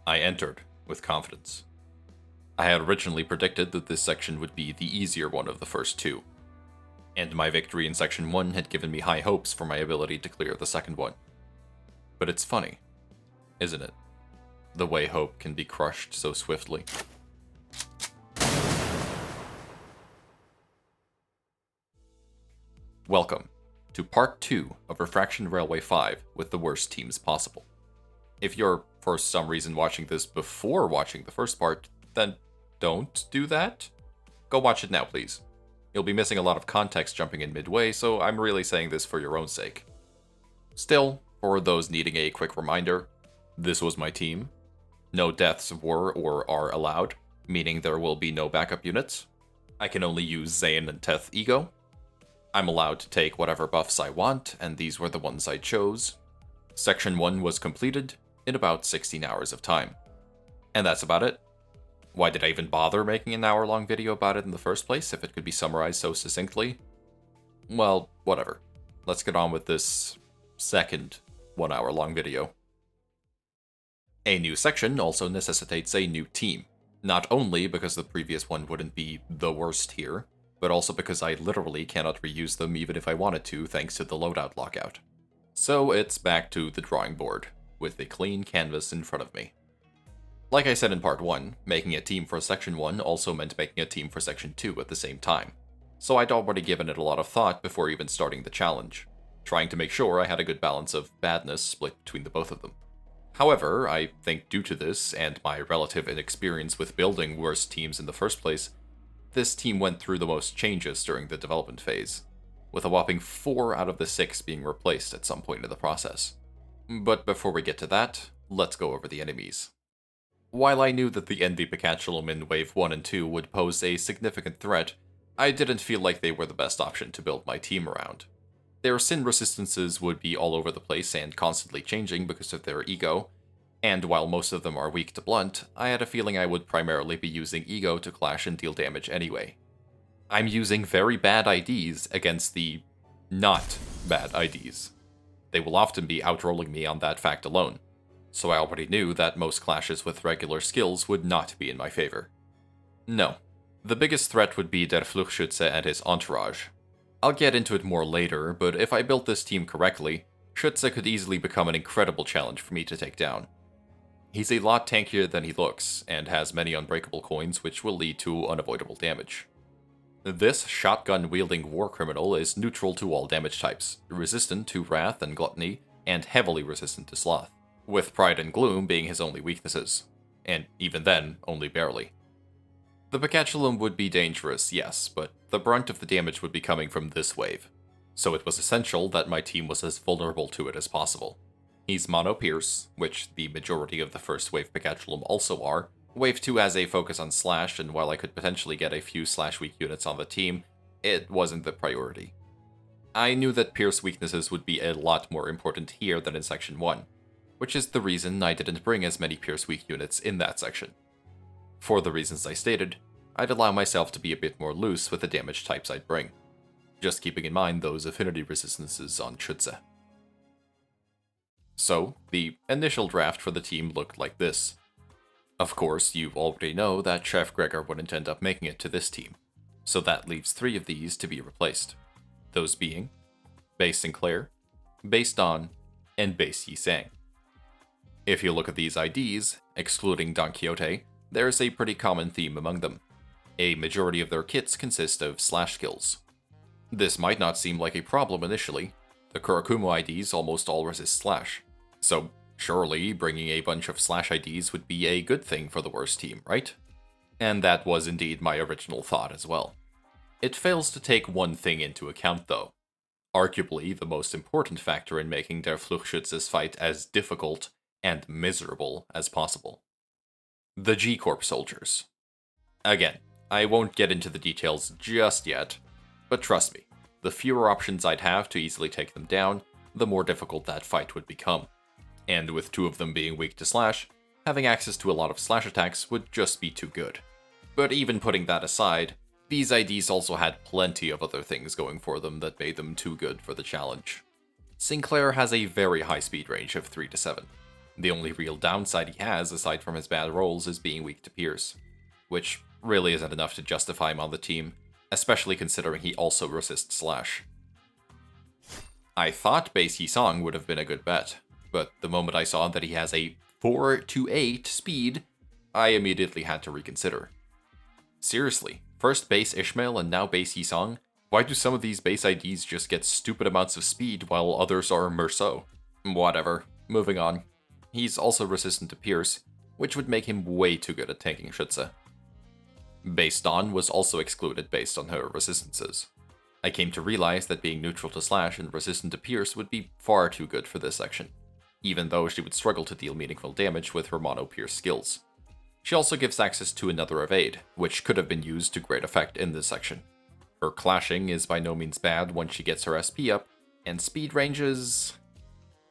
I entered with confidence. I had originally predicted that this section would be the easier one of the first two, and my victory in Section 1 had given me high hopes for my ability to clear the second one. But it's funny, isn't it? The way hope can be crushed so swiftly. Welcome to Part 2 of Refraction Railway 5 with the worst teams possible. If you're for some reason watching this before watching the first part, then don't do that. Go watch it now, please. You'll be missing a lot of context jumping in midway, so I'm really saying this for your own sake. Still, for those needing a quick reminder, this was my team. No deaths were or are allowed, meaning there will be no backup units. I can only use Zane and Teth Ego. I'm allowed to take whatever buffs I want, and these were the ones I chose. Section 1 was completed in about 16 hours of time. And that's about it. Why did I even bother making an hour-long video about it in the first place if it could be summarized so succinctly? Well, whatever. Let's get on with this second 1 hour-long video. A new section also necessitates a new team. Not only because the previous one wouldn't be the worst here, but also because I literally cannot reuse them even if I wanted to thanks to the loadout lockout. So it's back to the drawing board, with a clean canvas in front of me. Like I said in Part 1, making a team for Section 1 also meant making a team for Section 2 at the same time, so I'd already given it a lot of thought before even starting the challenge, trying to make sure I had a good balance of badness split between the both of them. However, I think due to this, and my relative inexperience with building worse teams in the first place, this team went through the most changes during the development phase, with a whopping 4 out of the 6 being replaced at some point in the process. But before we get to that, let's go over the enemies. While I knew that the Envy Peccatulum in Wave 1 and 2 would pose a significant threat, I didn't feel like they were the best option to build my team around. Their sin resistances would be all over the place and constantly changing because of their ego, and while most of them are weak to blunt, I had a feeling I would primarily be using ego to clash and deal damage anyway. I'm using very bad IDs against the not bad IDs. They will often be outrolling me on that fact alone, so I already knew that most clashes with regular skills would not be in my favor. No, the biggest threat would be der Fluchschütze and his entourage. I'll get into it more later, but if I built this team correctly, Schütze could easily become an incredible challenge for me to take down. He's a lot tankier than he looks, and has many unbreakable coins which will lead to unavoidable damage. This shotgun-wielding war criminal is neutral to all damage types, resistant to Wrath and Gluttony, and heavily resistant to Sloth, with Pride and Gloom being his only weaknesses, and even then, only barely. The Peccatulum would be dangerous, yes, but the brunt of the damage would be coming from this wave, so it was essential that my team was as vulnerable to it as possible. He's mono-pierce, which the majority of the first wave Peccatulum also are. Wave 2 has a focus on slash, and while I could potentially get a few slash-weak units on the team, it wasn't the priority. I knew that pierce weaknesses would be a lot more important here than in Section 1, which is the reason I didn't bring as many pierce weak units in that section. For the reasons I stated, I'd allow myself to be a bit more loose with the damage types I'd bring, just keeping in mind those affinity resistances on Schütze. So, the initial draft for the team looked like this. Of course, you already know that Chef Gregor wouldn't end up making it to this team, so that leaves 3 of these to be replaced. Those being Base Sinclair, Base Don, and Base Yisang. If you look at these IDs, excluding Don Quixote, there's a pretty common theme among them. A majority of their kits consist of slash skills. This might not seem like a problem initially. The Kurakumo IDs almost all resist slash, so surely bringing a bunch of slash IDs would be a good thing for the worst team, right? And that was indeed my original thought as well. It fails to take one thing into account though, arguably the most important factor in making der Fluchschütze's fight as difficult and miserable as possible. The G-Corp soldiers. Again, I won't get into the details just yet, but trust me, the fewer options I'd have to easily take them down, the more difficult that fight would become. And with 2 of them being weak to slash, having access to a lot of slash attacks would just be too good. But even putting that aside, these IDs also had plenty of other things going for them that made them too good for the challenge. Sinclair has a very high speed range of 3 to 7. The only real downside he has, aside from his bad rolls, is being weak to Pierce, which really isn't enough to justify him on the team, especially considering he also resists Slash. I thought base Yisong would have been a good bet, but the moment I saw that he has a 4-8 speed, I immediately had to reconsider. Seriously, first base Ishmael and now base Yisong? Why do some of these base IDs just get stupid amounts of speed while others are Merceau? Whatever, moving on. He's also resistant to Pierce, which would make him way too good at tanking Schütze. Base Dawn was also excluded based on her resistances. I came to realize that being neutral to Slash and resistant to Pierce would be far too good for this section, even though she would struggle to deal meaningful damage with her mono-Pierce skills. She also gives access to another evade, which could have been used to great effect in this section. Her clashing is by no means bad once she gets her SP up, and speed ranges...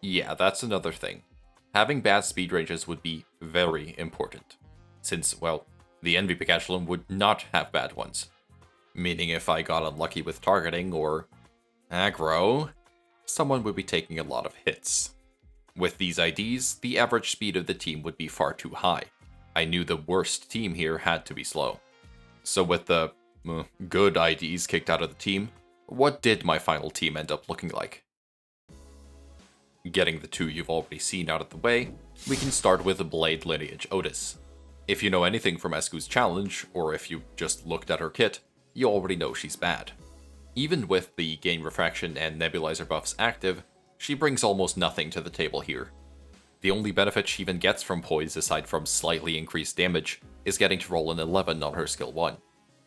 yeah, that's another thing. Having bad speed ranges would be very important, since, well, the Envy Peccatulum would not have bad ones. Meaning if I got unlucky with targeting or aggro, someone would be taking a lot of hits. With these IDs, the average speed of the team would be far too high. I knew the worst team here had to be slow. So with the good IDs kicked out of the team, what did my final team end up looking like? Getting the two you've already seen out of the way, we can start with Blade Lineage Otis. If you know anything from Esku's challenge, or if you just looked at her kit, you already know she's bad. Even with the Gain Refraction and Nebulizer buffs active, she brings almost nothing to the table here. The only benefit she even gets from Poise aside from slightly increased damage is getting to roll an 11 on her skill 1,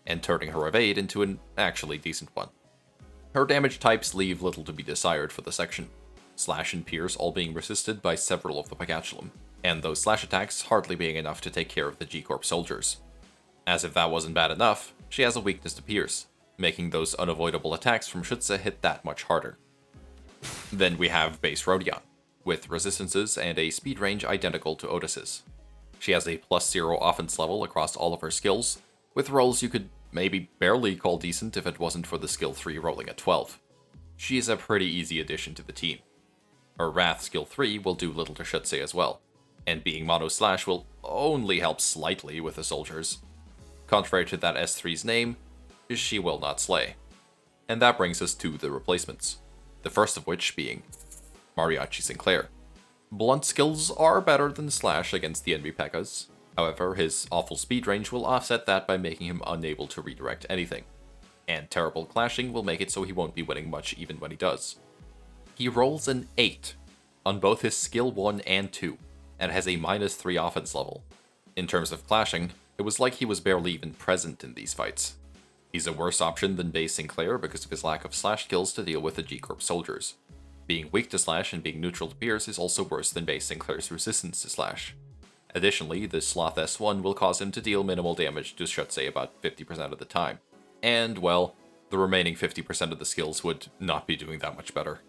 and turning her evade into an actually decent one. Her damage types leave little to be desired for the section, Slash and Pierce all being resisted by several of the Peccatulum, and those slash attacks hardly being enough to take care of the G-Corp soldiers. As if that wasn't bad enough, she has a weakness to Pierce, making those unavoidable attacks from Schütze hit that much harder. Then we have base Rodion, with resistances and a speed range identical to Otis's. She has a +0 offense level across all of her skills, with rolls you could maybe barely call decent if it wasn't for the skill 3 rolling at 12. She is a pretty easy addition to the team. Her Wrath skill 3 will do little to Schütze as well, and being mono slash will only help slightly with the soldiers. Contrary to that S3's name, she will not slay. And that brings us to the replacements, the first of which being Mariachi Sinclair. Blunt skills are better than Slash against the Envy Pekkas, however his awful speed range will offset that by making him unable to redirect anything, and terrible clashing will make it so he won't be winning much even when he does. He rolls an 8 on both his skill 1 and 2, and has a -3 offense level. In terms of clashing, it was like he was barely even present in these fights. He's a worse option than base Sinclair because of his lack of slash skills to deal with the G-Corp soldiers. Being weak to slash and being neutral to Pierce is also worse than base Sinclair's resistance to slash. Additionally, the Sloth S1 will cause him to deal minimal damage to Schütze about 50% of the time. And, well, the remaining 50% of the skills would not be doing that much better.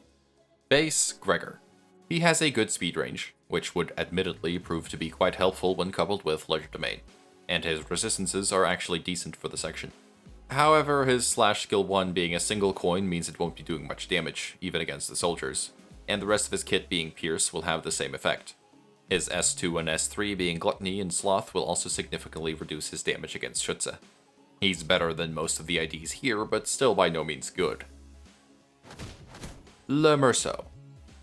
Base Gregor. He has a good speed range, which would admittedly prove to be quite helpful when coupled with Legerdemain, and his resistances are actually decent for the section. However, his slash skill 1 being a single coin means it won't be doing much damage, even against the soldiers, and the rest of his kit being Pierce will have the same effect. His S2 and S3 being Gluttony and Sloth will also significantly reduce his damage against Schütze. He's better than most of the IDs here, but still by no means good. Le Merceau.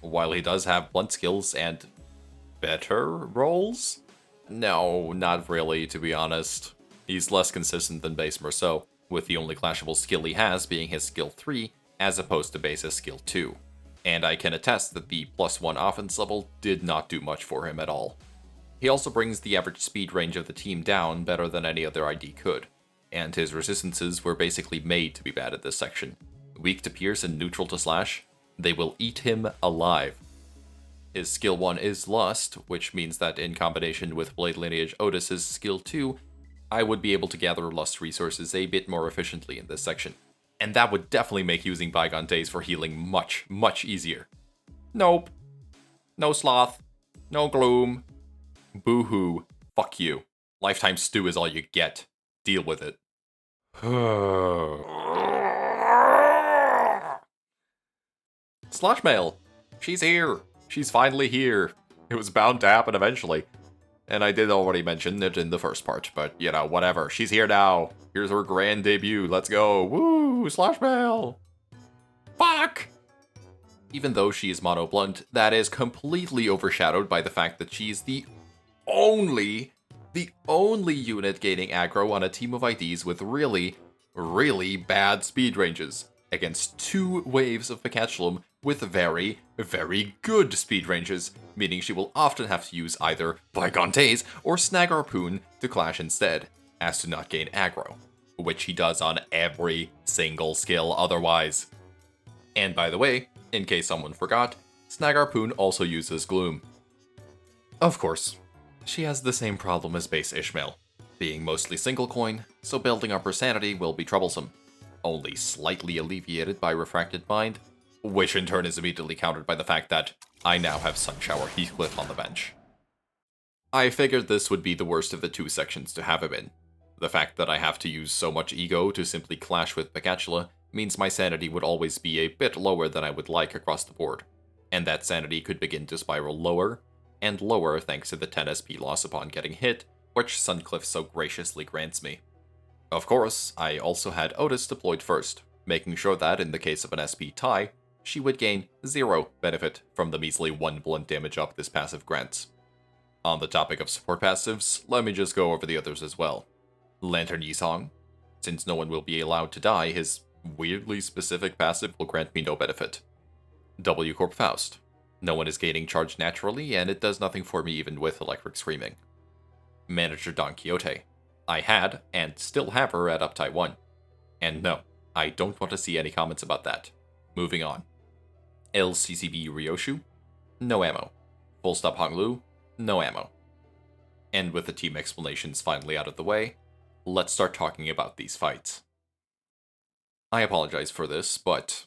While he does have blunt skills and better rolls? No, not really, to be honest. He's less consistent than base Merceau, with the only clashable skill he has being his skill 3, as opposed to base's skill 2. And I can attest that the +1 offense level did not do much for him at all. He also brings the average speed range of the team down better than any other ID could, and his resistances were basically made to be bad at this section. Weak to Pierce and neutral to Slash, they will eat him alive. His skill 1 is Lust, which means that in combination with Blade Lineage Otis's skill 2, I would be able to gather Lust resources a bit more efficiently in this section. And that would definitely make using Bygone Days for healing much, much easier. Nope. No Sloth. No Gloom. Boo-hoo. Fuck you. Lifetime Stew is all you get. Deal with it. Slushmail! She's here! She's finally here! It was bound to happen eventually. And I did already mention it in the first part, but you know, whatever. She's here now. Here's her grand debut. Let's go. Woo! Slash Bell! Fuck! Even though she is mono blunt, that is completely overshadowed by the fact that she's the only unit gaining aggro on a team of IDs with really, really bad speed ranges against 2 waves of Peccatulum with very, very good speed ranges, meaning she will often have to use either Bygone Days or Snag Harpoon to clash instead, as to not gain aggro, which he does on every single skill otherwise. And by the way, in case someone forgot, Snag Harpoon also uses Gloom. Of course, she has the same problem as base Ishmael, being mostly single coin, so building up her sanity will be troublesome, only slightly alleviated by Refracted Mind, which in turn is immediately countered by the fact that I now have Sunshower Heathcliff on the bench. I figured this would be the worst of the 2 sections to have him in. The fact that I have to use so much ego to simply clash with Peccatula means my sanity would always be a bit lower than I would like across the board, and that sanity could begin to spiral lower and lower thanks to the 10 SP loss upon getting hit, which Suncliff so graciously grants me. Of course, I also had Otis deployed first, making sure that in the case of an SP tie, she would gain 0 benefit from the measly 1 blunt damage up this passive grants. On the topic of support passives, let me just go over the others as well. Lantern Yisong, since no one will be allowed to die, his weirdly specific passive will grant me no benefit. W Corp Faust, no one is gaining charge naturally, and it does nothing for me even with Electric Screaming. Manager Don Quixote, I had, and still have her at Uptie 1. And no, I don't want to see any comments about that. Moving on. LCCB Ryoshu, no ammo. Full Stop Honglu, no ammo. And with the team explanations finally out of the way, let's start talking about these fights. I apologize for this, but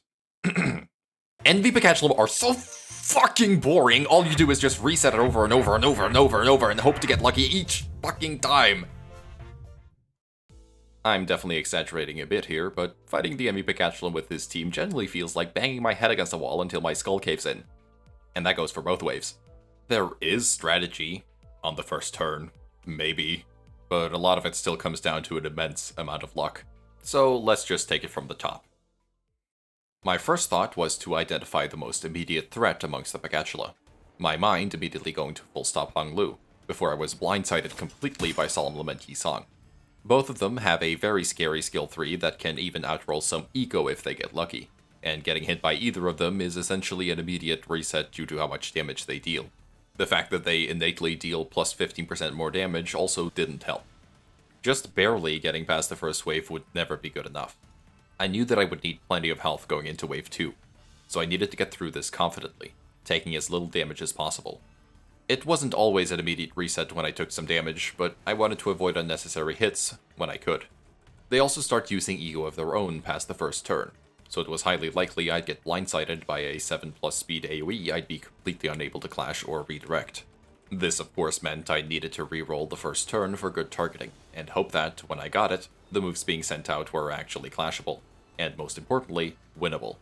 Envy Peccatulum are so fucking boring. All you do is just reset it over and over and over and over and over and hope to get lucky each fucking time. I'm definitely exaggerating a bit here, but fighting the Envy Peccatulum with this team generally feels like banging my head against a wall until my skull caves in. And that goes for both waves. There is strategy on the first turn, maybe, but a lot of it still comes down to an immense amount of luck. So let's just take it from the top. My first thought was to identify the most immediate threat amongst the Peccatula, my mind immediately going to Full Stop Honglu, before I was blindsided completely by Solemn Lament Yisong. Both of them have a very scary skill 3 that can even outroll some eco if they get lucky, and getting hit by either of them is essentially an immediate reset due to how much damage they deal. The fact that they innately deal plus 15% more damage also didn't help. Just barely getting past the first wave would never be good enough. I knew that I would need plenty of health going into wave 2, so I needed to get through this confidently, taking as little damage as possible. It wasn't always an immediate reset when I took some damage, but I wanted to avoid unnecessary hits when I could. They also start using ego of their own past the first turn, so it was highly likely I'd get blindsided by a 7+ speed AoE I'd be completely unable to clash or redirect. This of course meant I needed to reroll the first turn for good targeting, and hope that, when I got it, the moves being sent out were actually clashable, and most importantly, winnable.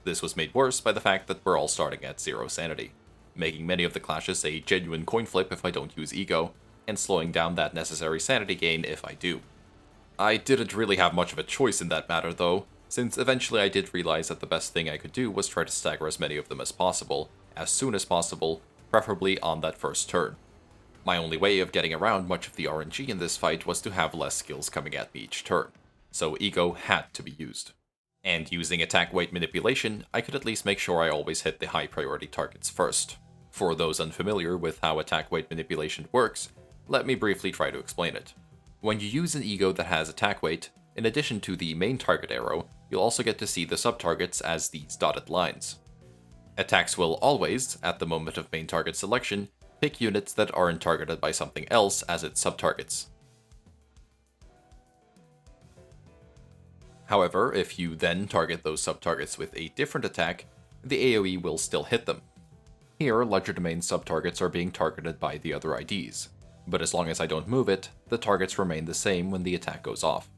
This was made worse by the fact that we're all starting at 0 sanity, making many of the clashes a genuine coin flip if I don't use ego, and slowing down that necessary sanity gain if I do. I didn't really have much of a choice in that matter though, since eventually I did realize that the best thing I could do was try to stagger as many of them as possible, as soon as possible, preferably on that first turn. My only way of getting around much of the RNG in this fight was to have less skills coming at me each turn, so ego had to be used. And using attack weight manipulation, I could at least make sure I always hit the high priority targets first. For those unfamiliar with how attack weight manipulation works, let me briefly try to explain it. When you use an ego that has attack weight, in addition to the main target arrow, you'll also get to see the subtargets as these dotted lines. Attacks will always, at the moment of main target selection, pick units that aren't targeted by something else as its subtargets. However, if you then target those subtargets with a different attack, the AoE will still hit them. Here, Ledger Domain subtargets are being targeted by the other IDs, but as long as I don't move it, the targets remain the same when the attack goes off.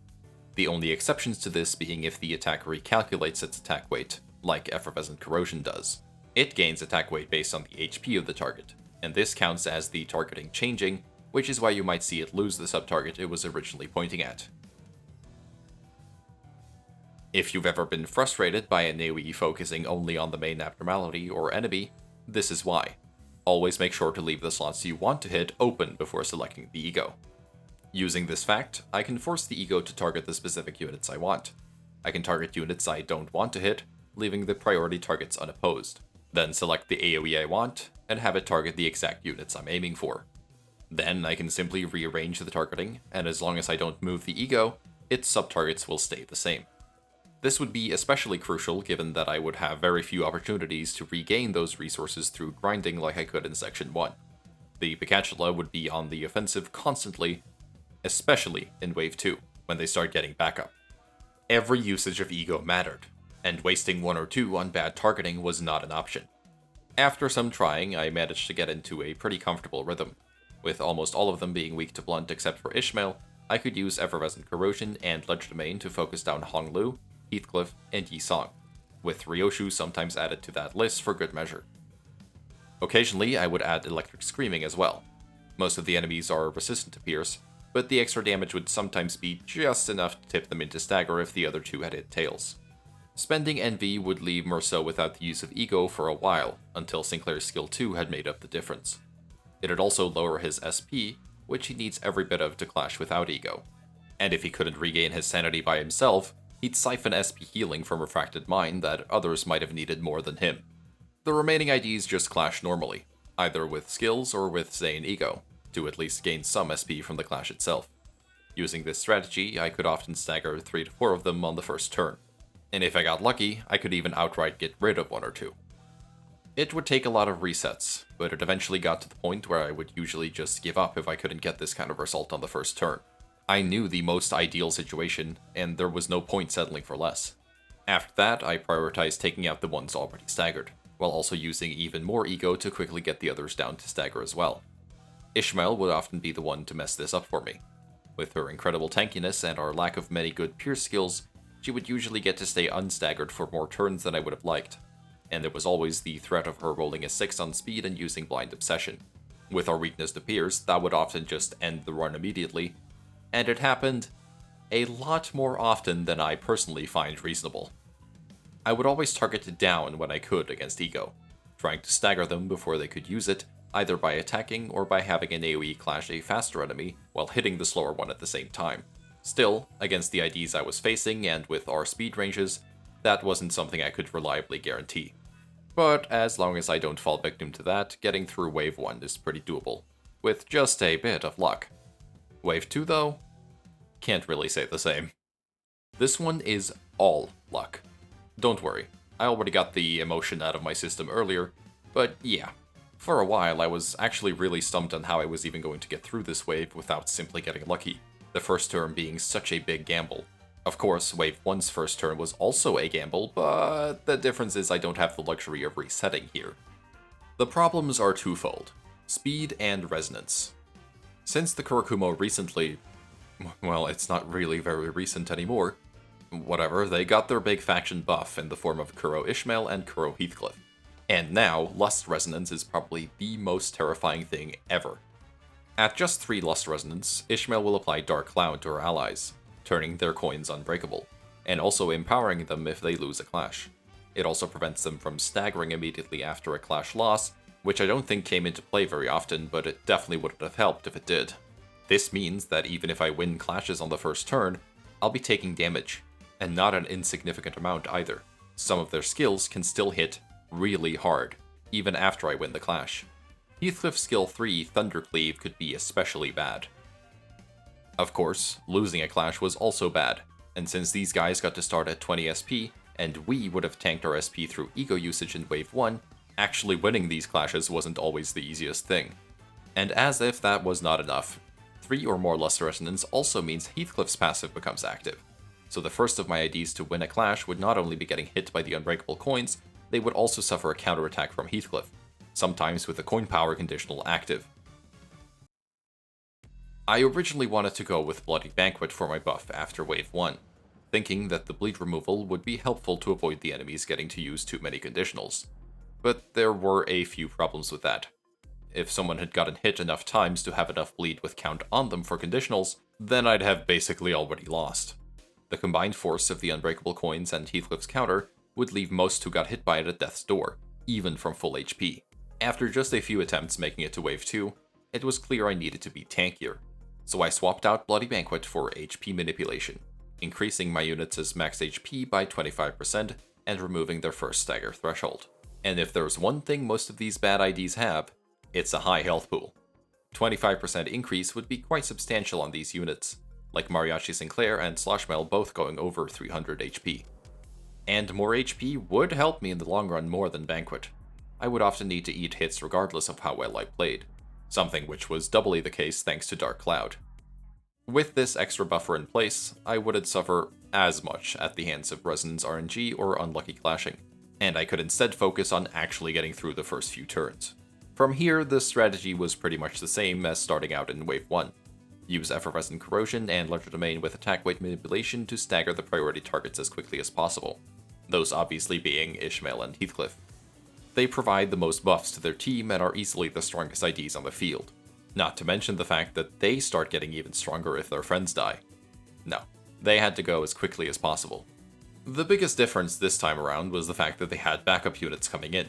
The only exceptions to this being if the attack recalculates its attack weight, like Effervescent Corrosion does. It gains attack weight based on the HP of the target, and this counts as the targeting changing, which is why you might see it lose the sub-target it was originally pointing at. If you've ever been frustrated by an AoE focusing only on the main abnormality or enemy, this is why. Always make sure to leave the slots you want to hit open before selecting the ego. Using this fact, I can force the ego to target the specific units I want. I can target units I don't want to hit, leaving the priority targets unopposed. Then select the AoE I want, and have it target the exact units I'm aiming for. Then I can simply rearrange the targeting, and as long as I don't move the ego, its sub-targets will stay the same. This would be especially crucial given that I would have very few opportunities to regain those resources through grinding like I could in Section 1. The Peccatulum would be on the offensive constantly, especially in Wave 2, when they start getting backup. Every usage of ego mattered, and wasting 1 or 2 on bad targeting was not an option. After some trying, I managed to get into a pretty comfortable rhythm. With almost all of them being weak to blunt except for Ishmael, I could use Effervescent Corrosion and Ledge Domain to focus down Honglu, Heathcliff, and Yi Song, with Ryoshu sometimes added to that list for good measure. Occasionally, I would add Electric Screaming as well. Most of the enemies are resistant to Pierce, but the extra damage would sometimes be just enough to tip them into stagger if the other two had hit tails. Spending Envy would leave Merceau without the use of Ego for a while, until Sinclair's skill 2 had made up the difference. It'd also lower his SP, which he needs every bit of to clash without Ego. And if he couldn't regain his sanity by himself, he'd siphon SP healing from Refracted Mind that others might have needed more than him. The remaining IDs just clash normally, either with skills or with Zane Ego, to at least gain some SP from the clash itself. Using this strategy, I could often stagger 3 to 4 of them on the first turn, and if I got lucky, I could even outright get rid of 1 or 2. It would take a lot of resets, but it eventually got to the point where I would usually just give up if I couldn't get this kind of result on the first turn. I knew the most ideal situation, and there was no point settling for less. After that, I prioritized taking out the ones already staggered, while also using even more Ego to quickly get the others down to stagger as well. Ishmael would often be the one to mess this up for me. With her incredible tankiness and our lack of many good Pierce skills, she would usually get to stay unstaggered for more turns than I would have liked, and there was always the threat of her rolling a 6 on speed and using Blind Obsession. With our weakness to Pierce, that would often just end the run immediately, and it happened a lot more often than I personally find reasonable. I would always target it down when I could against Ego, trying to stagger them before they could use it, either by attacking or by having an AoE clash a faster enemy while hitting the slower one at the same time. Still, against the IDs I was facing and with our speed ranges, that wasn't something I could reliably guarantee. But as long as I don't fall victim to that, getting through Wave 1 is pretty doable, with just a bit of luck. Wave 2 though? Can't really say the same. This one is all luck. Don't worry, I already got the emotion out of my system earlier, but yeah. For a while I was actually really stumped on how I was even going to get through this wave without simply getting lucky, the first turn being such a big gamble. Of course, Wave 1's first turn was also a gamble, but the difference is I don't have the luxury of resetting here. The problems are twofold: speed and resonance. Since the Kurakumo recently, well, it's not really very recent anymore, whatever, they got their big faction buff in the form of Kuro Ishmael and Kuro Heathcliff. And now, Lust Resonance is probably the most terrifying thing ever. At just 3 Lust Resonance, Ishmael will apply Dark Cloud to her allies, turning their coins unbreakable, and also empowering them if they lose a clash. It also prevents them from staggering immediately after a clash loss, which I don't think came into play very often, but it definitely wouldn't have helped if it did. This means that even if I win clashes on the first turn, I'll be taking damage, and not an insignificant amount either. Some of their skills can still hit really hard, even after I win the clash. Heathcliff's skill 3, Thundercleave, could be especially bad. Of course, losing a clash was also bad, and since these guys got to start at 20 SP, and we would have tanked our SP through Ego usage in Wave 1, actually winning these clashes wasn't always the easiest thing. And as if that was not enough, 3 or more Lust Resonance also means Heathcliff's passive becomes active. So the first of my IDs to win a clash would not only be getting hit by the unbreakable coins, they would also suffer a counterattack from Heathcliff, sometimes with the coin power conditional active. I originally wanted to go with Bloody Banquet for my buff after Wave 1, thinking that the bleed removal would be helpful to avoid the enemies getting to use too many conditionals. But there were a few problems with that. If someone had gotten hit enough times to have enough bleed with count on them for conditionals, then I'd have basically already lost. The combined force of the unbreakable coins and Heathcliff's counter would leave most who got hit by it at death's door, even from full HP. After just a few attempts making it to wave 2, it was clear I needed to be tankier, so I swapped out Bloody Banquet for HP manipulation, increasing my units' max HP by 25% and removing their first stagger threshold. And if there's one thing most of these bad IDs have, it's a high health pool. 25% increase would be quite substantial on these units, like Mariachi Sinclair and Sloshmel both going over 300 HP. And more HP would help me in the long run more than Banquet. I would often need to eat hits regardless of how well I played, something which was doubly the case thanks to Dark Cloud. With this extra buffer in place, I wouldn't suffer as much at the hands of Resonance RNG or Unlucky Clashing, and I could instead focus on actually getting through the first few turns. From here, the strategy was pretty much the same as starting out in Wave 1. Use Effervescent Corrosion and Larger Domain with attack weight manipulation to stagger the priority targets as quickly as possible, those obviously being Ishmael and Heathcliff. They provide the most buffs to their team and are easily the strongest IDs on the field, not to mention the fact that they start getting even stronger if their friends die. No, they had to go as quickly as possible. The biggest difference this time around was the fact that they had backup units coming in.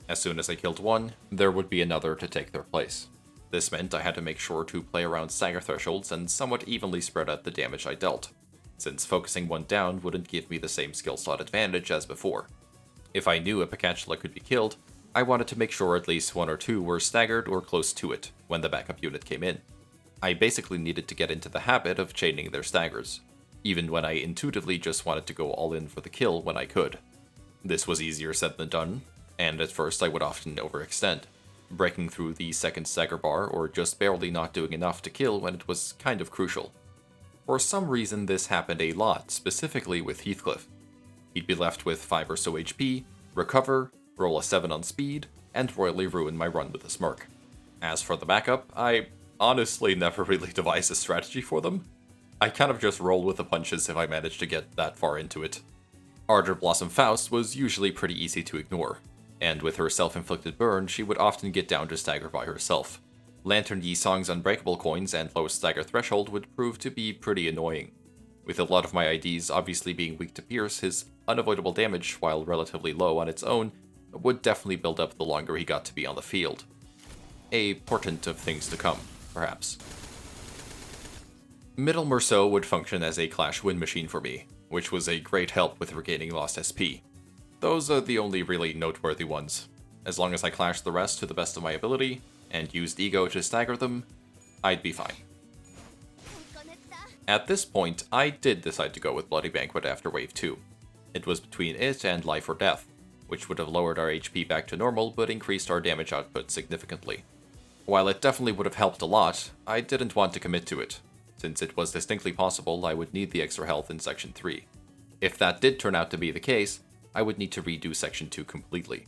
As soon as I killed one, there would be another to take their place. This meant I had to make sure to play around stagger thresholds and somewhat evenly spread out the damage I dealt, since focusing one down wouldn't give me the same skill slot advantage as before. If I knew a Peccatulum could be killed, I wanted to make sure at least one or two were staggered or close to it when the backup unit came in. I basically needed to get into the habit of chaining their staggers, even when I intuitively just wanted to go all in for the kill when I could. This was easier said than done, and at first I would often overextend, breaking through the second stagger bar or just barely not doing enough to kill when it was kind of crucial. For some reason this happened a lot, specifically with Heathcliff. He'd be left with 5 or so HP, recover, roll a 7 on speed, and royally ruin my run with a smirk. As for the backup, I honestly never really devised a strategy for them. I kind of just roll with the punches if I managed to get that far into it. Ardor Blossom Faust was usually pretty easy to ignore, and with her self-inflicted burn, she would often get down to stagger by herself. Lantern Yi Song's unbreakable coins and low stagger threshold would prove to be pretty annoying. With a lot of my IDs obviously being weak to pierce, his unavoidable damage, while relatively low on its own, would definitely build up the longer he got to be on the field. A portent of things to come, perhaps. Middle Merceau would function as a clash win machine for me, which was a great help with regaining lost SP. Those are the only really noteworthy ones. As long as I clashed the rest to the best of my ability, and used Ego to stagger them, I'd be fine. At this point, I did decide to go with Bloody Banquet after Wave 2. It was between it and Life or Death, which would have lowered our HP back to normal but increased our damage output significantly. While it definitely would have helped a lot, I didn't want to commit to it, since it was distinctly possible I would need the extra health in Section 3. If that did turn out to be the case, I would need to redo Section 2 completely.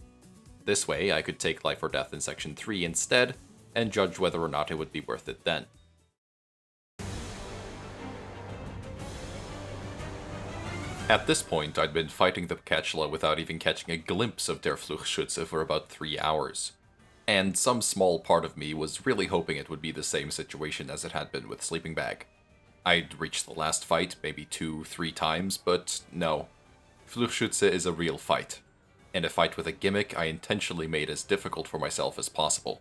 This way, I could take Life or Death in Section 3 instead, and judge whether or not it would be worth it then. At this point, I'd been fighting the Peccatulum without even catching a glimpse of der Fluchschütze for about 3 hours. And some small part of me was really hoping it would be the same situation as it had been with Sleeping Bag. I'd reached the last fight maybe 2-3 times, but no. Fluchschütze is a real fight, and a fight with a gimmick I intentionally made as difficult for myself as possible.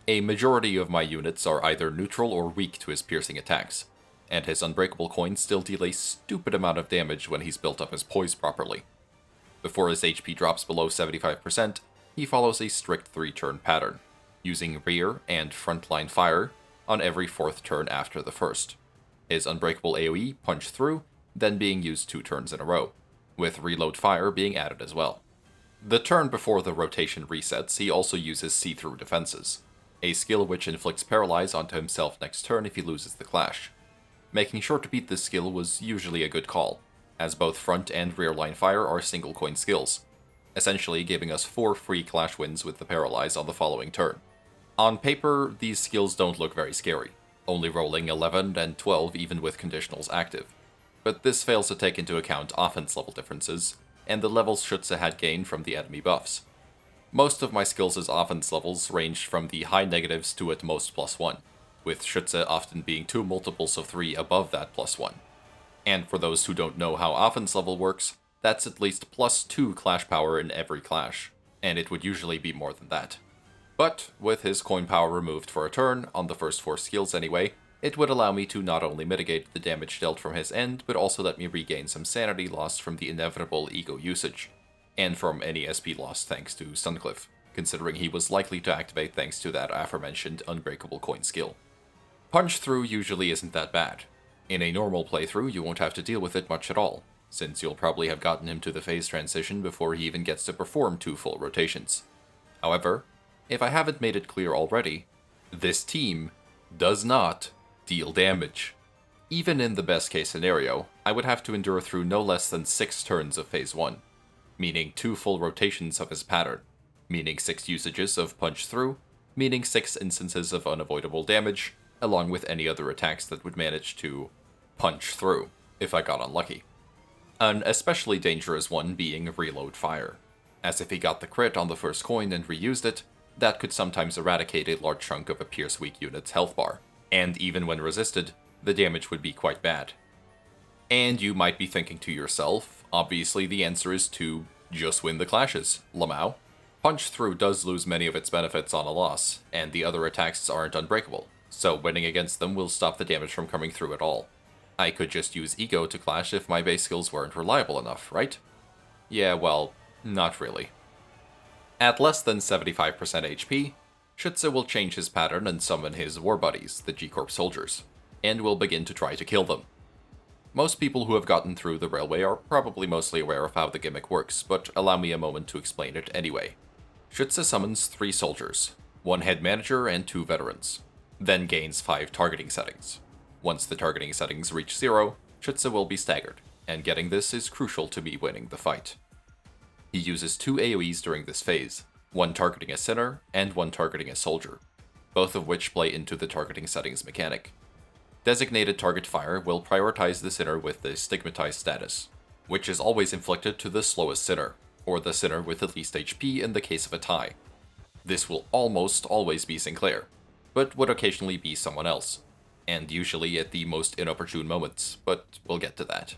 A majority of my units are either neutral or weak to his piercing attacks, and his unbreakable coins still deal a stupid amount of damage when he's built up his poise properly. Before his HP drops below 75%, he follows a strict 3-turn pattern, using rear and frontline fire on every 4th turn after the first. His unbreakable AoE, Punch Through, then being used 2 turns in a row, with reload fire being added as well. The turn before the rotation resets, he also uses See-Through defenses, a skill which inflicts paralyze onto himself next turn if he loses the clash. Making sure to beat this skill was usually a good call, as both front and rear line fire are single coin skills, essentially giving us 4 free clash wins with the paralyze on the following turn. On paper, these skills don't look very scary, only rolling 11 and 12 even with conditionals active, but this fails to take into account offense level differences, and the levels Schütze had gained from the enemy buffs. Most of my skills' offense levels ranged from the high negatives to at most +1, with Schütze often being 2 multiples of 3 above that +1. And for those who don't know how offense level works, that's at least +2 clash power in every clash, and it would usually be more than that. But with his coin power removed for a turn, on the first 4 skills anyway, it would allow me to not only mitigate the damage dealt from his end, but also let me regain some sanity lost from the inevitable ego usage, and from any SP loss thanks to Suncliff, considering he was likely to activate thanks to that aforementioned unbreakable coin skill. Punch through usually isn't that bad. In a normal playthrough, you won't have to deal with it much at all, since you'll probably have gotten him to the phase transition before he even gets to perform 2 full rotations. However, if I haven't made it clear already, this team does not deal damage. Even in the best case scenario, I would have to endure through no less than 6 turns of phase 1, meaning 2 full rotations of his pattern, meaning 6 usages of punch through, meaning 6 instances of unavoidable damage, along with any other attacks that would manage to punch through, if I got unlucky. An especially dangerous one being reload fire, as if he got the crit on the first coin and reused it, that could sometimes eradicate a large chunk of a Pierce weak unit's health bar, and even when resisted, the damage would be quite bad. And you might be thinking to yourself, obviously the answer is to just win the clashes, Lamau. Punch through does lose many of its benefits on a loss, and the other attacks aren't unbreakable, so winning against them will stop the damage from coming through at all. I could just use ego to clash if my base skills weren't reliable enough, right? Yeah, well, not really. At less than 75% HP, Schütze will change his pattern and summon his war buddies, the G-Corp soldiers, and will begin to try to kill them. Most people who have gotten through the railway are probably mostly aware of how the gimmick works, but allow me a moment to explain it anyway. Schütze summons 3 soldiers, 1 head manager and 2 veterans, then gains 5 targeting settings. Once the targeting settings reach 0, Schütze will be staggered, and getting this is crucial to me winning the fight. He uses 2 AoEs during this phase, 1 targeting a sinner and 1 targeting a soldier, both of which play into the targeting settings mechanic. Designated target fire will prioritize the sinner with the stigmatized status, which is always inflicted to the slowest sinner, or the sinner with the least HP in the case of a tie. This will almost always be Sinclair, but would occasionally be someone else, and usually at the most inopportune moments, but we'll get to that.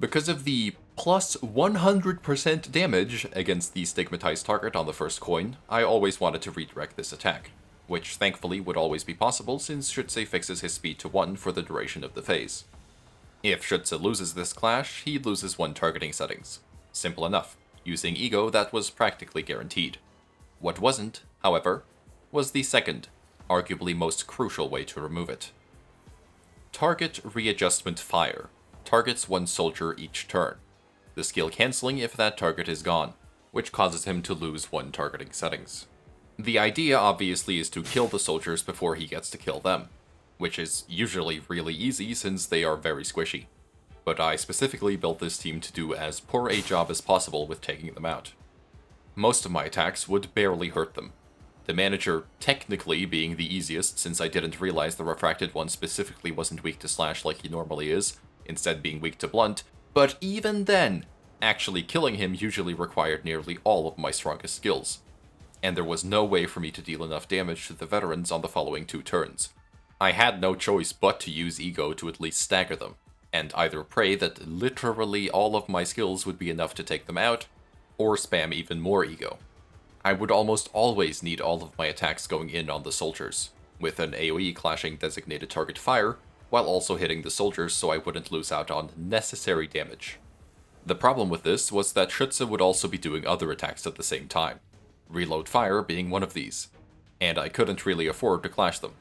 Because of the plus 100% damage against the stigmatized target on the first coin, I always wanted to redirect this attack, which thankfully would always be possible since Schütze fixes his speed to 1 for the duration of the phase. If Schütze loses this clash, he loses 1 targeting settings. Simple enough. Using ego, that was practically guaranteed. What wasn't, however, was the second, arguably most crucial way to remove it. Target Readjustment Fire targets 1 soldier each turn, the skill cancelling if that target is gone, which causes him to lose 1 targeting settings. The idea obviously is to kill the soldiers before he gets to kill them, which is usually really easy since they are very squishy, but I specifically built this team to do as poor a job as possible with taking them out. Most of my attacks would barely hurt them, the manager technically being the easiest since I didn't realize the refracted one specifically wasn't weak to slash like he normally is, instead being weak to blunt, but even then, actually killing him usually required nearly all of my strongest skills, and there was no way for me to deal enough damage to the veterans on the following 2 turns. I had no choice but to use ego to at least stagger them, and either pray that literally all of my skills would be enough to take them out, or spam even more ego. I would almost always need all of my attacks going in on the soldiers, with an AoE clashing designated target fire, while also hitting the soldiers so I wouldn't lose out on necessary damage. The problem with this was that Schütze would also be doing other attacks at the same time, reload fire being one of these, and I couldn't really afford to clash them.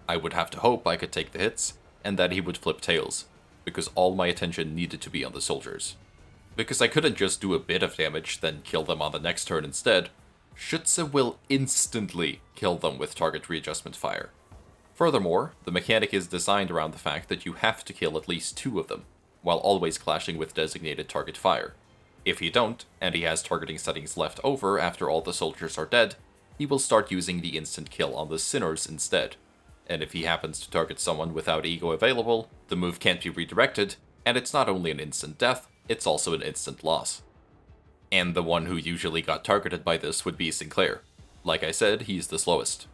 I would have to hope I could take the hits, and that he would flip tails, because all my attention needed to be on the soldiers. Because I couldn't just do a bit of damage, then kill them on the next turn instead, Schütze will instantly kill them with target readjustment fire. Furthermore, the mechanic is designed around the fact that you have to kill at least 2 of them, while always clashing with designated target fire. If you don't, and he has targeting settings left over after all the soldiers are dead, he will start using the instant kill on the sinners instead. And if he happens to target someone without ego available, the move can't be redirected, and it's not only an instant death, it's also an instant loss. And the one who usually got targeted by this would be Sinclair. Like I said, he's the slowest.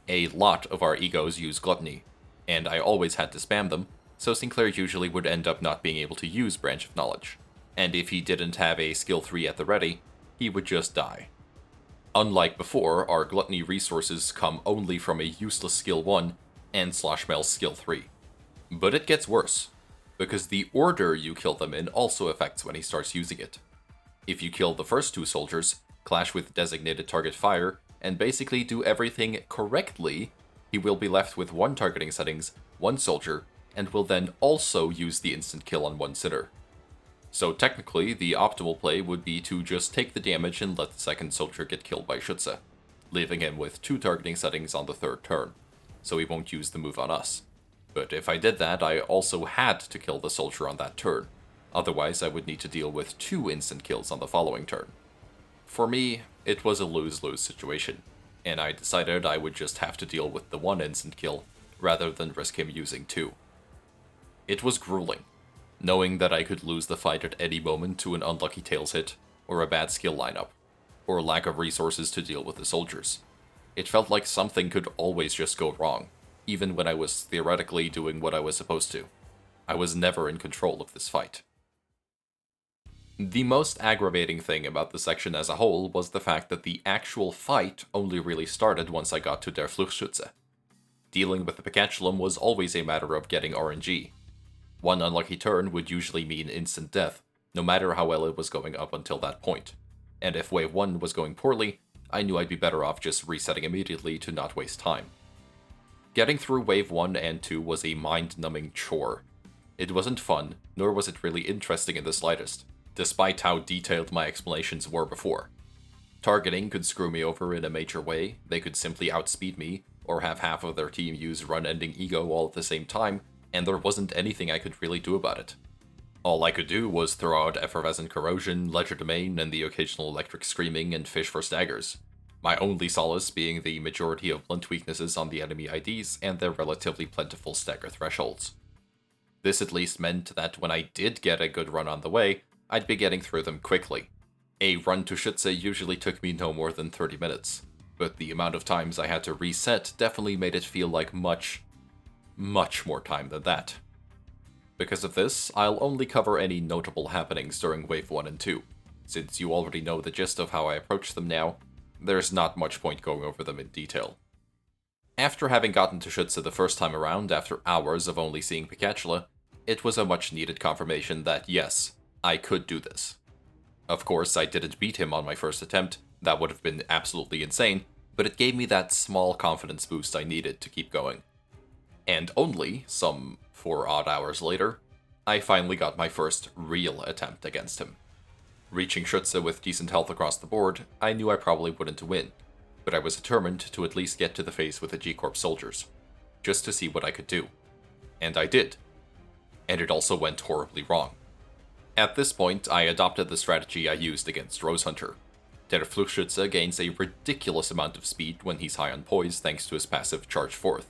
A lot of our egos use Gluttony, and I always had to spam them, so Sinclair usually would end up not being able to use Branch of Knowledge. And if he didn't have a skill 3 at the ready, he would just die. Unlike before, our Gluttony resources come only from a useless skill 1 and Sloshmail's skill 3. But it gets worse, because the order you kill them in also affects when he starts using it. If you kill the first 2 soldiers, clash with designated target fire, and basically do everything correctly, he will be left with 1 targeting settings, 1 soldier, and will then also use the instant kill on 1 sitter. So technically, the optimal play would be to just take the damage and let the second soldier get killed by Schütze, leaving him with 2 targeting settings on the 3rd turn, so he won't use the move on us. But if I did that, I also had to kill the soldier on that turn. Otherwise, I would need to deal with 2 instant kills on the following turn. For me, it was a lose-lose situation, and I decided I would just have to deal with the 1 instant kill, rather than risk him using 2. It was grueling, knowing that I could lose the fight at any moment to an unlucky Tails hit, or a bad skill lineup, or lack of resources to deal with the soldiers. It felt like something could always just go wrong, even when I was theoretically doing what I was supposed to. I was never in control of this fight. The most aggravating thing about the section as a whole was the fact that the actual fight only really started once I got to der Fluchschütze. Dealing with the Peccatulum was always a matter of getting RNG. 1 unlucky turn would usually mean instant death, no matter how well it was going up until that point. And if wave 1 was going poorly, I knew I'd be better off just resetting immediately to not waste time. Getting through wave 1 and 2 was a mind-numbing chore. It wasn't fun, nor was it really interesting in the slightest, despite how detailed my explanations were before. Targeting could screw me over in a major way, they could simply outspeed me, or have half of their team use run-ending ego all at the same time, and there wasn't anything I could really do about it. All I could do was throw out Effervescent Corrosion, Ledger Domain, and the occasional Electric Screaming and fish for staggers. My only solace being the majority of blunt weaknesses on the enemy IDs and their relatively plentiful stagger thresholds. This at least meant that when I did get a good run on the way, I'd be getting through them quickly. A run to Schütze usually took me no more than 30 minutes, but the amount of times I had to reset definitely made it feel like much more time than that. Because of this, I'll only cover any notable happenings during Wave 1 and 2. Since you already know the gist of how I approach them now, there's not much point going over them in detail. After having gotten to Schütze the first time around after hours of only seeing Peccatulum, it was a much needed confirmation that yes, I could do this. Of course, I didn't beat him on my first attempt, that would have been absolutely insane, but it gave me that small confidence boost I needed to keep going. And only, some 4 odd hours later, I finally got my first real attempt against him. Reaching Schütze with decent health across the board, I knew I probably wouldn't win, but I was determined to at least get to the face with the G-Corp soldiers, just to see what I could do. And I did. And it also went horribly wrong. At this point, I adopted the strategy I used against Rosehunter. Der Fluchschütze gains a ridiculous amount of speed when he's high on poise thanks to his passive Charge Forth,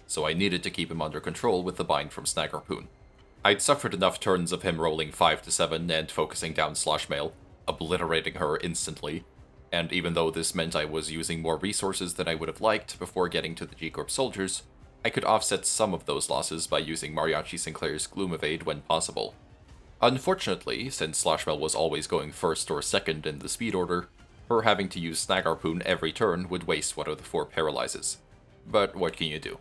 so I needed to keep him under control with the bind from Snag Harpoon. I'd suffered enough turns of him rolling 5 to 7 and focusing down Sloshmail, obliterating her instantly, and even though this meant I was using more resources than I would have liked before getting to the G-Corp soldiers, I could offset some of those losses by using Mariachi Sinclair's Gloom Evade when possible. Unfortunately, since Sloshmail was always going first or second in the speed order, her having to use Snag Harpoon every turn would waste one of the 4 paralyzes. But what can you do?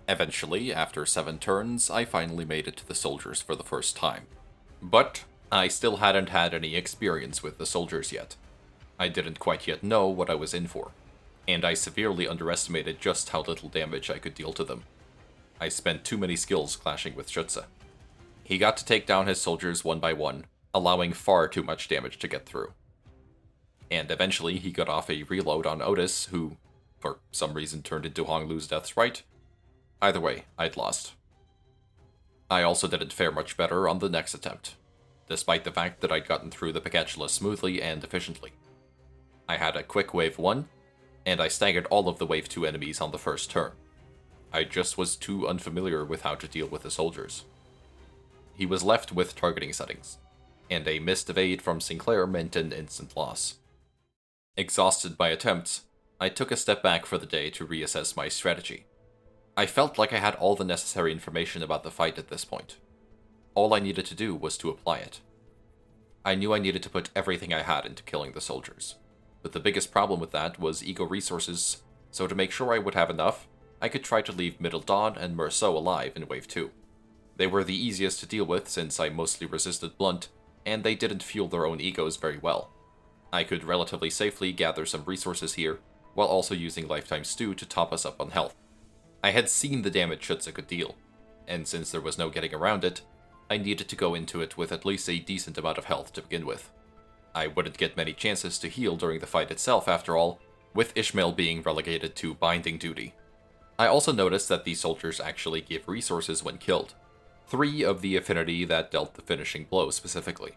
Eventually, after 7 turns, I finally made it to the soldiers for the first time. But I still hadn't had any experience with the soldiers yet. I didn't quite yet know what I was in for, and I severely underestimated just how little damage I could deal to them. I spent too many skills clashing with Schütze. He got to take down his soldiers one by one, allowing far too much damage to get through. And eventually he got off a reload on Otis, who, for some reason, turned into Honglu's Death's Right. Either way, I'd lost. I also didn't fare much better on the next attempt, despite the fact that I'd gotten through the Peccatulum smoothly and efficiently. I had a quick wave 1, and I staggered all of the wave 2 enemies on the first turn. I just was too unfamiliar with how to deal with the soldiers. He was left with targeting settings. and a missed evade from Sinclair meant an instant loss. Exhausted by attempts, I took a step back for the day to reassess my strategy. I felt like I had all the necessary information about the fight at this point. All I needed to do was to apply it. I knew I needed to put everything I had into killing the soldiers, but the biggest problem with that was ego resources, so to make sure I would have enough, I could try to leave Middle Dawn and Merceau alive in Wave 2. They were the easiest to deal with since I mostly resisted Blunt, and they didn't fuel their own egos very well. I could relatively safely gather some resources here, while also using Lifetime Stew to top us up on health. I had seen the damage Schütze could deal, and since there was no getting around it, I needed to go into it with at least a decent amount of health to begin with. I wouldn't get many chances to heal during the fight itself after all, with Ishmael being relegated to binding duty. I also noticed that these soldiers actually give resources when killed, 3 of the affinity that dealt the finishing blow specifically.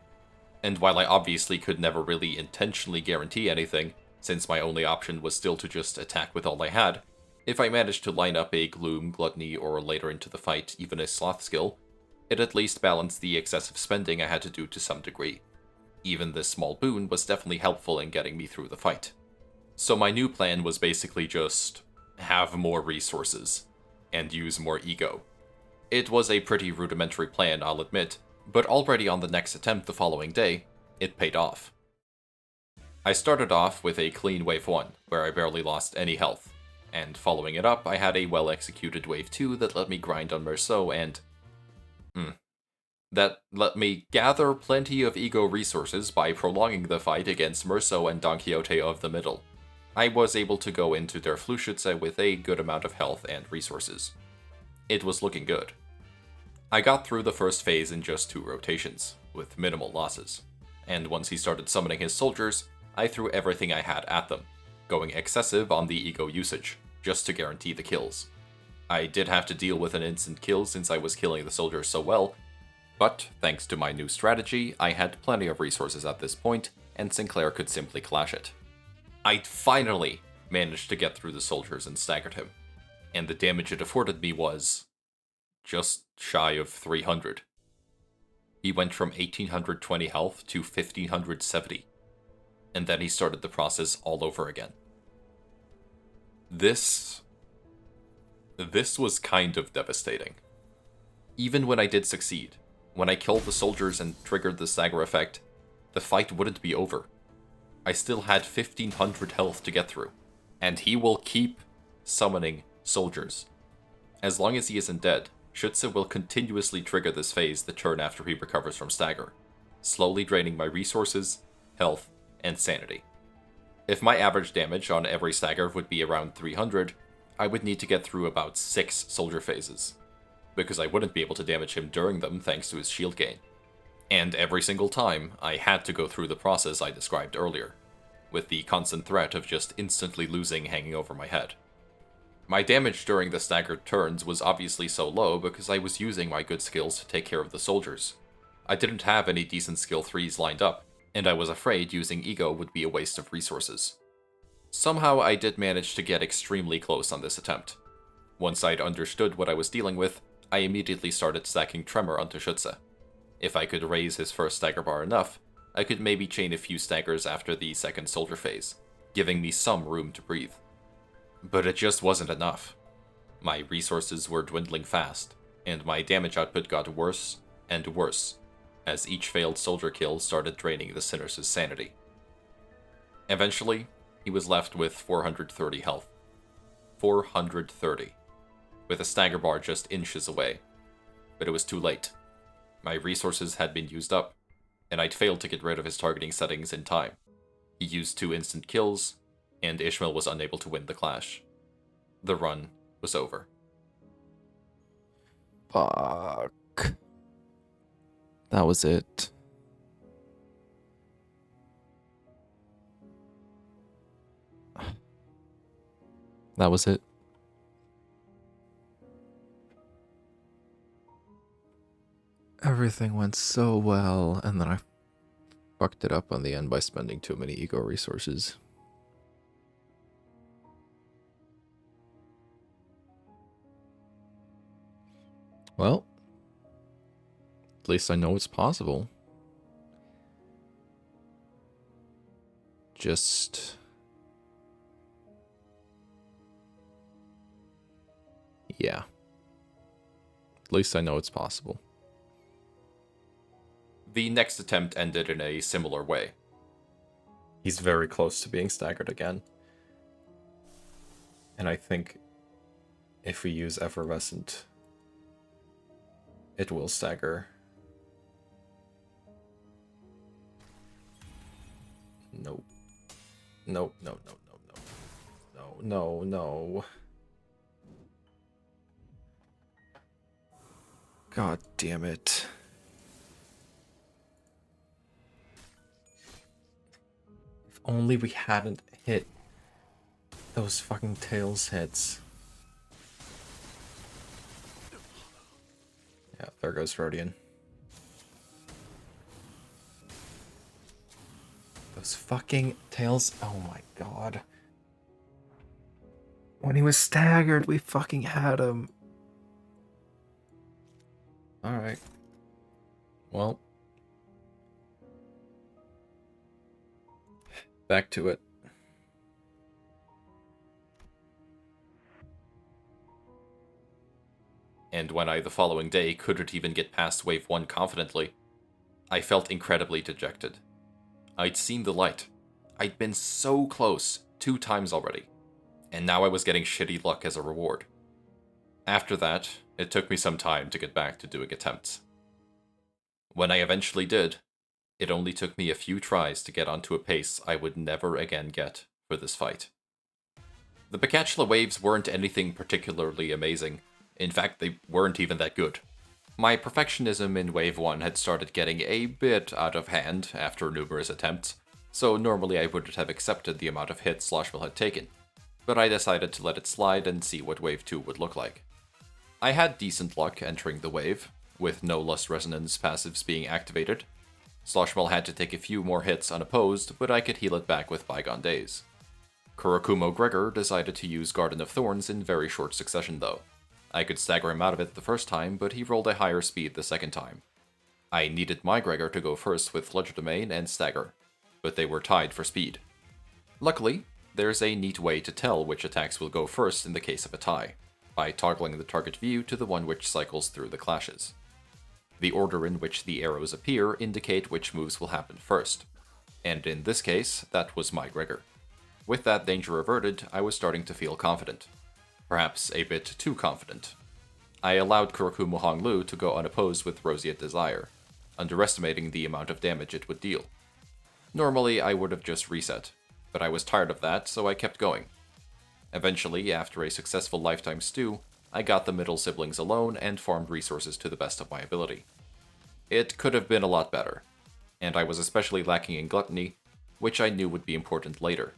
And while I obviously could never really intentionally guarantee anything, since my only option was still to just attack with all I had, if I managed to line up a Gloom, Gluttony, or later into the fight even a Sloth skill, it at least balanced the excessive spending I had to do to some degree. Even this small boon was definitely helpful in getting me through the fight. So my new plan was basically just have more resources, and use more ego. It was a pretty rudimentary plan, I'll admit, but already on the next attempt the following day, it paid off. I started off with a clean Wave 1, where I barely lost any health, and following it up, I had a well-executed Wave 2 that let me grind on Merceau and... that let me gather plenty of ego resources by prolonging the fight against Merceau and Don Quixote of the Middle. I was able to go into their Fluchschütze with a good amount of health and resources. It was looking good. I got through the first phase in just 2 rotations, with minimal losses, and once he started summoning his soldiers, I threw everything I had at them, going excessive on the ego usage, just to guarantee the kills. I did have to deal with an instant kill since I was killing the soldiers so well, but thanks to my new strategy, I had plenty of resources at this point, and Sinclair could simply clash it. I finally managed to get through the soldiers and staggered him, and the damage it afforded me was just shy of 300. He went from 1820 health to 1570, and then he started the process all over again. This was kind of devastating. Even when I did succeed, when I killed the soldiers and triggered the stagger effect, the fight wouldn't be over. I still had 1500 health to get through, and he will keep summoning soldiers. As long as he isn't dead, Schütze will continuously trigger this phase the turn after he recovers from stagger, slowly draining my resources, health, and sanity. If my average damage on every stagger would be around 300, I would need to get through about 6 soldier phases, because I wouldn't be able to damage him during them thanks to his shield gain. And every single time, I had to go through the process I described earlier, with the constant threat of just instantly losing hanging over my head. My damage during the staggered turns was obviously so low because I was using my good skills to take care of the soldiers. I didn't have any decent skill 3s lined up, and I was afraid using ego would be a waste of resources. Somehow I did manage to get extremely close on this attempt. Once I'd understood what I was dealing with, I immediately started stacking Tremor onto Schütze. If I could raise his first stagger bar enough, I could maybe chain a few staggers after the second soldier phase, giving me some room to breathe. But it just wasn't enough. My resources were dwindling fast, and my damage output got worse and worse, as each failed soldier kill started draining the Sinner's sanity. Eventually, he was left with 430 health. 430. With a stagger bar just inches away. But it was too late. My resources had been used up, and I'd failed to get rid of his targeting settings in time. He used 2 instant kills, and Ishmael was unable to win the clash. The run was over. Fuck. That was it. That was it. Everything went so well, and then I fucked it up on the end by spending too many ego resources. Well, at least I know it's possible. just... Yeah. At least I know it's possible. The next attempt ended in a similar way. He's very close to being staggered again. And I think if we use Effervescent, it will stagger. Nope. Nope, no, no, no, no. No, no, no. God damn it. If only we hadn't hit those fucking tails hits. Yeah, there goes Rodion. Those fucking tails. Oh my god. When he was staggered, we fucking had him. Alright. Well. Back to it. And when I, the following day, couldn't even get past Wave 1 confidently, I felt incredibly dejected. I'd seen the light. I'd been so close 2 times already, and now I was getting shitty luck as a reward. After that, it took me some time to get back to doing attempts. When I eventually did, it only took me a few tries to get onto a pace I would never again get for this fight. The Peccatulum waves weren't anything particularly amazing. In fact, they weren't even that good. My perfectionism in Wave 1 had started getting a bit out of hand after numerous attempts, so normally I wouldn't have accepted the amount of hits Sloshville had taken, but I decided to let it slide and see what Wave 2 would look like. I had decent luck entering the wave, with no Lust Resonance passives being activated. Sloshville had to take a few more hits unopposed, but I could heal it back with Bygone Days. Kurakumo Gregor decided to use Garden of Thorns in very short succession though. I could stagger him out of it the first time, but he rolled a higher speed the second time. I needed my Gregor to go first with Legerdemain and Stagger, but they were tied for speed. Luckily, there's a neat way to tell which attacks will go first in the case of a tie, by toggling the target view to the one which cycles through the clashes. The order in which the arrows appear indicate which moves will happen first, and in this case, that was my Gregor. With that danger averted, I was starting to feel confident. Perhaps a bit too confident. I allowed Kurakumo Honglu to go unopposed with Roseate Desire, underestimating the amount of damage it would deal. Normally, I would have just reset, but I was tired of that, so I kept going. Eventually, after a successful lifetime stew, I got the middle siblings alone and farmed resources to the best of my ability. It could have been a lot better, and I was especially lacking in gluttony, which I knew would be important later,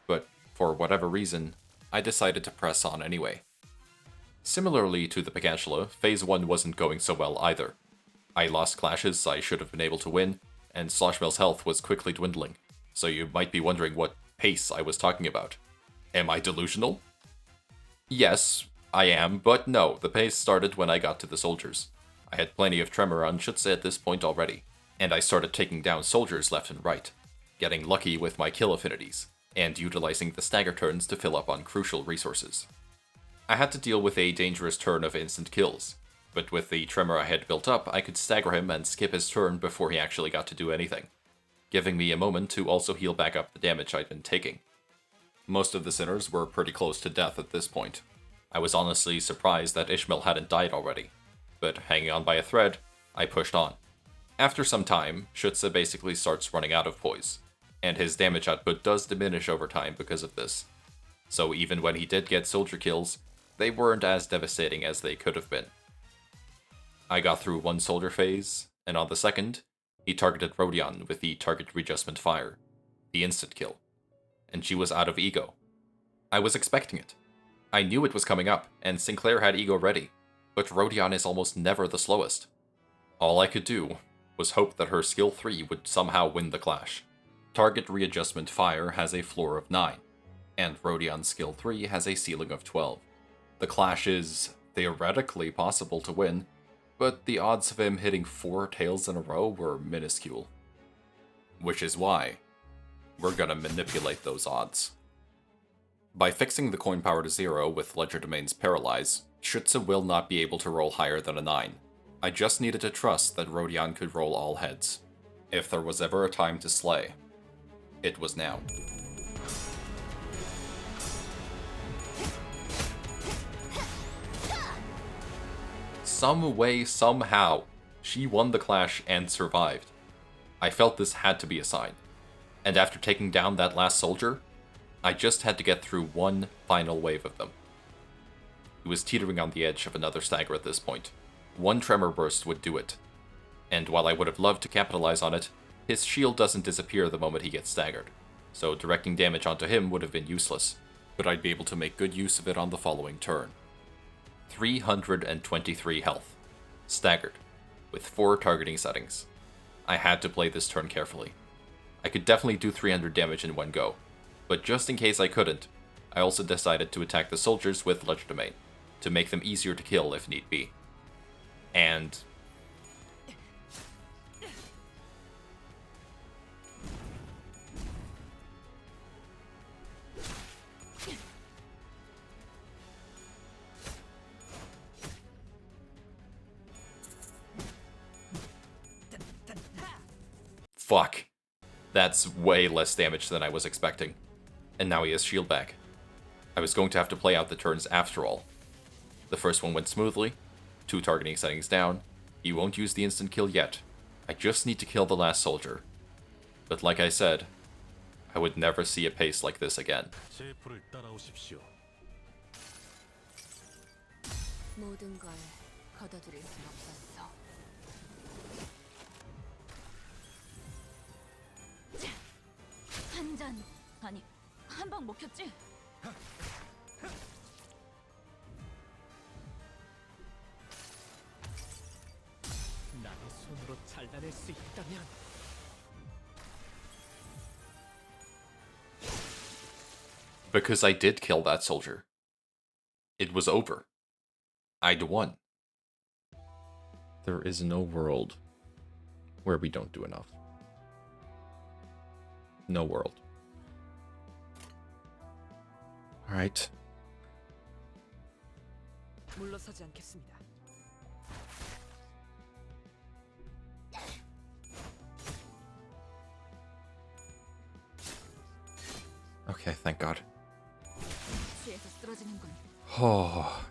but for whatever reason, I decided to press on anyway. Similarly to the Peccatulum, Phase 1 wasn't going so well either. I lost clashes I should have been able to win, and Sloshville's health was quickly dwindling, so you might be wondering what pace I was talking about. Am I delusional? Yes, I am, but no, the pace started when I got to the soldiers. I had plenty of tremor on Schütze at this point already, and I started taking down soldiers left and right, getting lucky with my kill affinities, and utilizing the stagger turns to fill up on crucial resources. I had to deal with a dangerous turn of instant kills, but with the tremor I had built up, I could stagger him and skip his turn before he actually got to do anything, giving me a moment to also heal back up the damage I'd been taking. Most of the sinners were pretty close to death at this point. I was honestly surprised that Ishmael hadn't died already, but hanging on by a thread, I pushed on. After some time, Schütze basically starts running out of poise, and his damage output does diminish over time because of this. So even when he did get soldier kills, they weren't as devastating as they could have been. I got through one soldier phase, and on the second, he targeted Rodion with the target readjustment fire, the instant kill, and she was out of ego. I was expecting it. I knew it was coming up, and Sinclair had ego ready, but Rodion is almost never the slowest. All I could do was hope that her skill 3 would somehow win the clash. Target readjustment fire has a floor of 9, and Rodion's skill 3 has a ceiling of 12. The clash is theoretically possible to win, but the odds of him hitting 4 tails in a row were minuscule. Which is why, We're gonna manipulate those odds. By fixing the coin power to 0 with Legerdemain's Paralyze, Schütze will not be able to roll higher than a 9. I just needed to trust that Rodion could roll all heads. If there was ever a time to slay, it was now. Some way, somehow, she won the clash and survived. I felt this had to be a sign. And after taking down that last soldier, I just had to get through one final wave of them. He was teetering on the edge of another stagger at this point. One tremor burst would do it. And while I would have loved to capitalize on it, his shield doesn't disappear the moment he gets staggered, so directing damage onto him would have been useless, but I'd be able to make good use of it on the following turn. 323 health. Staggered. With 4 targeting settings. I had to play this turn carefully. I could definitely do 300 damage in one go, but just in case I couldn't, I also decided to attack the soldiers with Legerdemain, to make them easier to kill if need be. And... fuck. That's way less damage than I was expecting. And now he has shield back. I was going to have to play out the turns after all. The first one went smoothly. 2 targeting settings down. He won't use the instant kill yet. I just need to kill the last soldier. But like I said, I would never see a pace like this again. 모든 걸 거둬들일 순 없었어. 한 잔, 아니, 한 방 먹혔지? 나의 손으로 잘라낼 수 있다면 Because I did kill that soldier. It was over. I'd won. There is no world where we don't do enough. No world. Alright. 물러서지 않겠습니다. Okay, thank God. 취해서 쓰러지는군. Oh.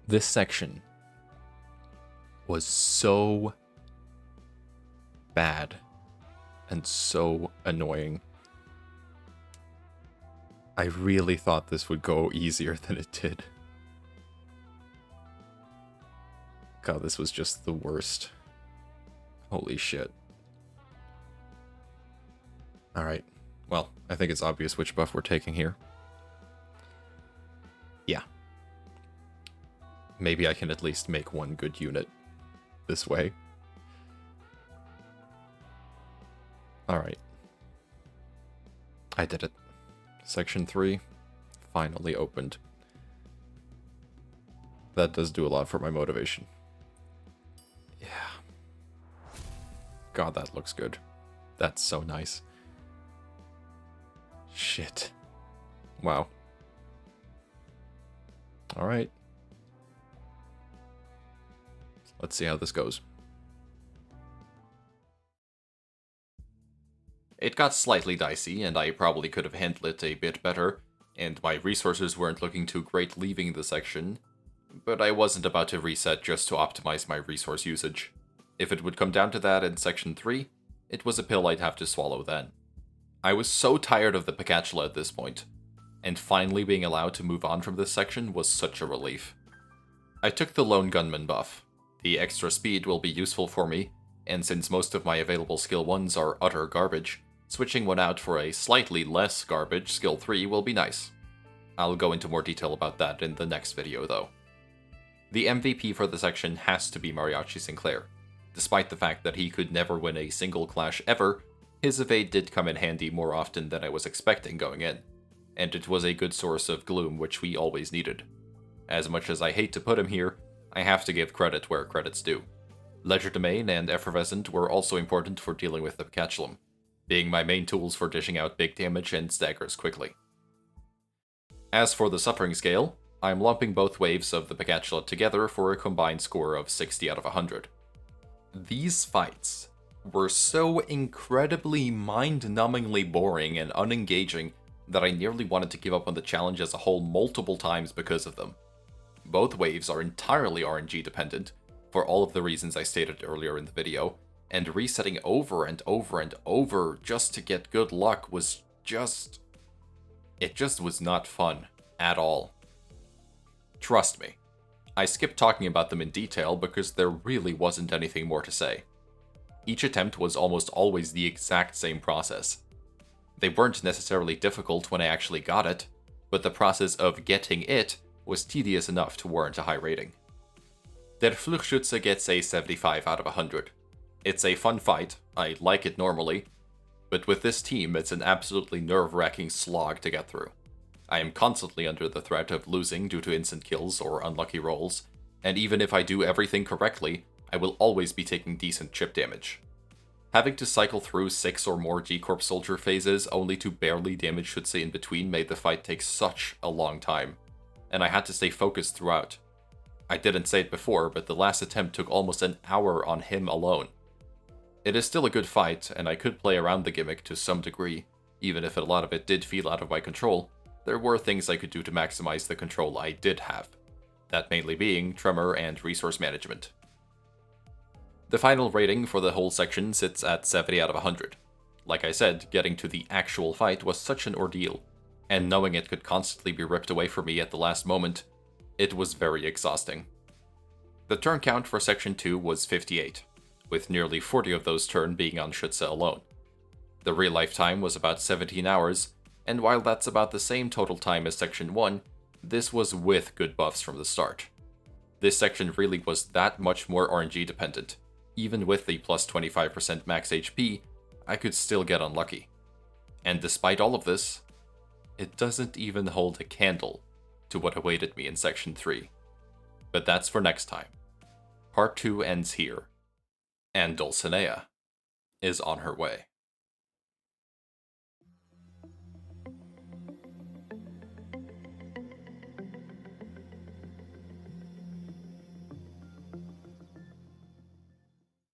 This section was so bad and so annoying. I really thought this would go easier than it did. God, this was just the worst. Holy shit. Alright. Well, I think it's obvious which buff we're taking here. Yeah. Maybe I can at least make one good unit this way. Alright. I did it. Section 3 finally opened. That does do a lot for my motivation. Yeah. God, that looks good. That's so nice. Shit. Wow. Alright. Let's see how this goes. It got slightly dicey, and I probably could have handled it a bit better, and my resources weren't looking too great leaving the section, but I wasn't about to reset just to optimize my resource usage. If it would come down to that in Section 3, it was a pill I'd have to swallow then. I was so tired of the Peccatulum at this point, and finally being allowed to move on from this section was such a relief. I took the Lone Gunman buff. The extra speed will be useful for me, and since most of my available skill 1s are utter garbage, switching one out for a slightly less garbage skill 3 will be nice. I'll go into more detail about that in the next video though. The MVP for the section has to be Mariachi Sinclair. Despite the fact that he could never win a single clash ever, his evade did come in handy more often than I was expecting going in, and it was a good source of gloom which we always needed. As much as I hate to put him here, I have to give credit where credit's due. Legerdemain and Effervescent were also important for dealing with the Peccatulum, being my main tools for dishing out big damage and staggers quickly. As for the Suffering Scale, I'm lumping both waves of the Peccatula together for a combined score of 60 out of 100. These fights were so incredibly mind-numbingly boring and unengaging that I nearly wanted to give up on the challenge as a whole multiple times because of them. Both waves are entirely RNG dependent, for all of the reasons I stated earlier in the video, and resetting over and over and over just to get good luck was it just was not fun at all. Trust me, I skipped talking about them in detail because there really wasn't anything more to say. Each attempt was almost always the exact same process. They weren't necessarily difficult when I actually got it, but the process of getting it was tedious enough to warrant a high rating. Der Fluchschütze gets a 75 out of 100. It's a fun fight, I like it normally, but with this team it's an absolutely nerve-wracking slog to get through. I am constantly under the threat of losing due to instant kills or unlucky rolls, and even if I do everything correctly, I will always be taking decent chip damage. Having to cycle through 6 or more G-Corp soldier phases only to barely damage Schütze in between made the fight take such a long time, and I had to stay focused throughout. I didn't say it before, but the last attempt took almost an hour on him alone. It is still a good fight, and I could play around the gimmick to some degree, even if a lot of it did feel out of my control. There were things I could do to maximize the control I did have, that mainly being tremor and resource management. The final rating for the whole section sits at 70 out of 100. Like I said, getting to the actual fight was such an ordeal, and knowing it could constantly be ripped away from me at the last moment, it was very exhausting. The turn count for section 2 was 58, with nearly 40 of those turn being on Schütze alone. The real life time was about 17 hours, and while that's about the same total time as section 1, this was with good buffs from the start. This section really was that much more RNG dependent. Even with the plus 25% max HP, I could still get unlucky. And despite all of this, it doesn't even hold a candle to what awaited me in section 3. But that's for next time. Part 2 ends here, and Dulcinea is on her way.